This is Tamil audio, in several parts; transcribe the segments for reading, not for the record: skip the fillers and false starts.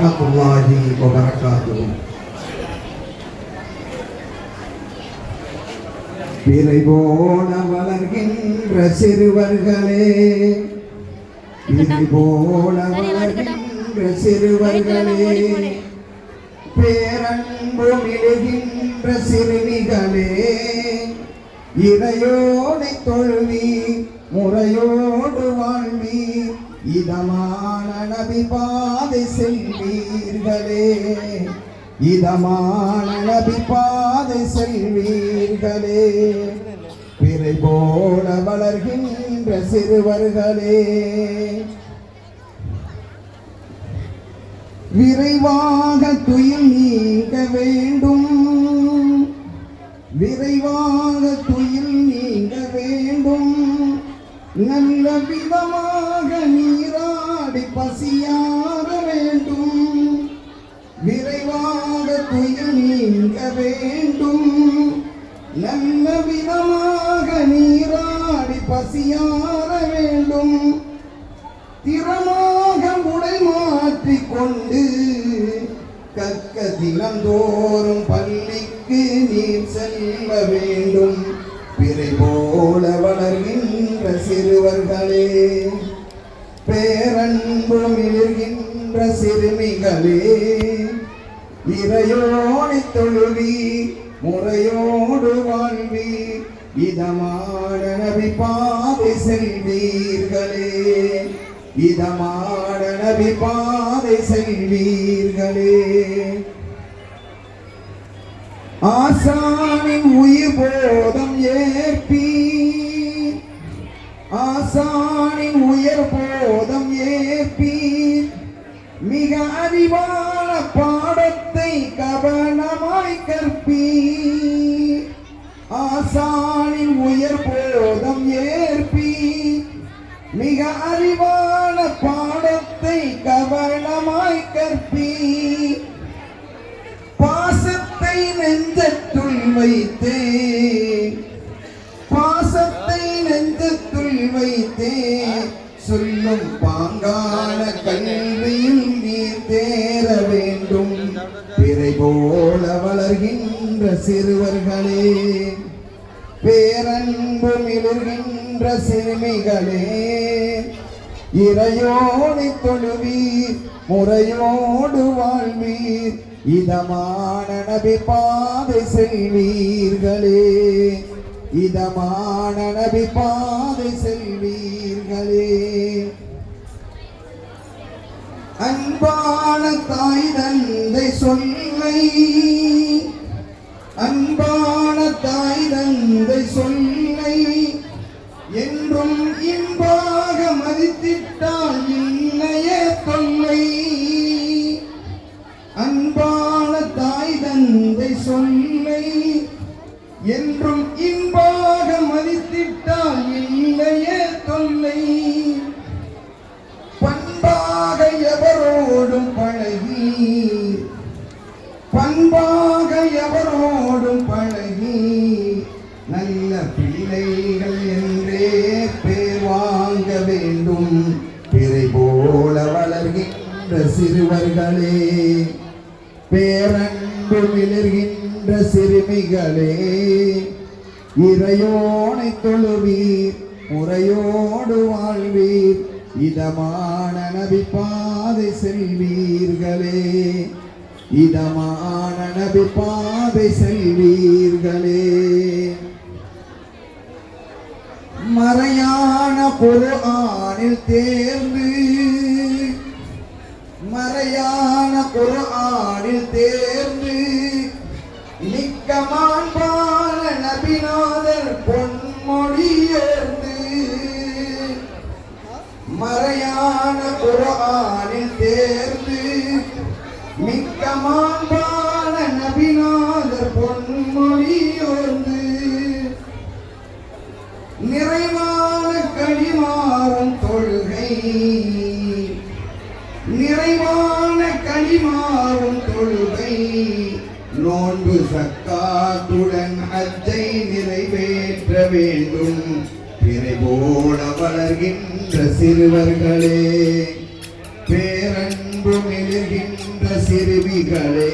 வரஹ்மத்துல்லாஹி வபரகாத்துஹு. பிறை போல வளர்கின்ற சிறுவர்களே, பிறை போல வளர்கின்ற சிறுவர்களே, பேரன்பு மிழுகின்ற சிறுமிகளே, இறையோனை தொழுவி முறையோடு வாழ்வி இதமான நபி பாதை செல்வீர்களே, இதமான நபி பாதை செல்வீர்களே. பிறை போல வளர்கின்ற சிறுவர்களே, விரைவாக துயில் நீங்க வேண்டும், விரைவாக துயில் நீங்க வேண்டும். நல்ல விதமாக நீராடி பசியார வேண்டும், விரைவாக துயில் நீங்க வேண்டும். நல்ல விதமாக நீராடி பசியார வேண்டும். திறமாக உடை மாற்றிக் கொண்டு கற்க தினந்தோறும் பள்ளிக்கு நீர் செல்ல வேண்டும். பிறை போல வளர்கின்ற சிறுவர்களே, பேரன்பு மிழுகின்ற சிறுமிகளே, இறையோனை தொழுவி முறையோடு வாழ்வி இதமான நபி பாதை செல்வீர்களே, இதமான நபி பாதை செல்வீர்களே. ஆசானின் உயிர் போதம் ஏற்பி, ஆசானின் உயர் போதம் ஏற்பி, மிக அறிவான பாடத்தை கவனமாய் கற்பி. ஆசானின் உயர் போதம் ஏற்பி, மிக அறிவான பாடத்தை கவனமாய் கற்பி. பாசத்தை நெஞ்சத்துள் வைத்தே, பாசத்தை நெஞ்சத்துள் வைத்தே, சொல்லும் பாங்கான கல்வியில் நீர் தேர வேண்டும். பிறை போல வளர்கின்ற சிறுவர்களே, பேரன்பு மிழுகின்ற சிறுமிகளே, இறையோனை தொழுவீர் முறையோடு வாழ்வீர் இதமான நபி பாதை செல்வீர்களே, இதமான நபி பாதை செல்வீர்களே. அன்பான தாய் தந்தை சொல்லை, அன்பான தாய் தந்தை சொல்லை என்றும் இன்பாக மதித்திட்டால் இல்லையே தொல்லை. அன்பான தாய் தந்தை சொல்லை என்றும் இன்பாக மதித்திட்டால் இல்லையே தொல்லை. பண்பாக எவரோடும் பழகி, பண்பாக எவரோடும் பழகி, நல்ல பிள்ளைகள் என்றே பேர் வாங்க வேண்டும். பிறை போல வளர்கின்ற சிறுவர்களே, பேரன்பு மிளர்கின்ற சிறுமிகளே, இறையோனை தொழுவீர் முறையோடு வாழ்வீர் இதமான நபி பாதை செல்வீர்களே, இதமான நபி பாதை செல்வீர்களே. மறையான குர்ஆனில் தேர்ந்து, மறையான குர்ஆனில் தேர்ந்து, மிக்க மாண்பான நபிநாதர் பொன்மொழியேர்ந்து. மறையான குர்ஆனில் தேர்ந்து, மிக்க மாண்பான நபிநாதர் பொன்மொழியேர்ந்து. நிறைவான கனிமாறும் தொழுகை, நிறைவான கனிமாறும் தொழுகை, நோன்பு சக்காத்துடன் ஹஜ்ஜை நிறைவேற்ற வேண்டும். பிறை போல வளர்கின்ற சிறுவர்களே, பேரன்பு மெழுகின்ற சிறுமிகளே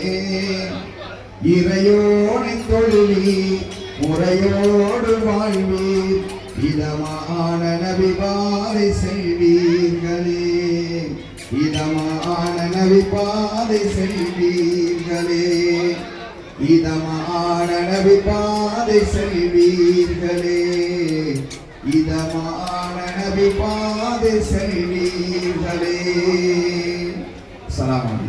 இறையோனை தொழுவி முறையோடு வாழ்வீர் இதமான நபி பாதை செல்வீர்களே இதமான நபி பாதை செல்வீர்களே இதமான நபி பாதை செல்வீர்களே இதமான நபி பாதை செல்வீர்களே. அஸ்ஸலாமு அலைக்கும்.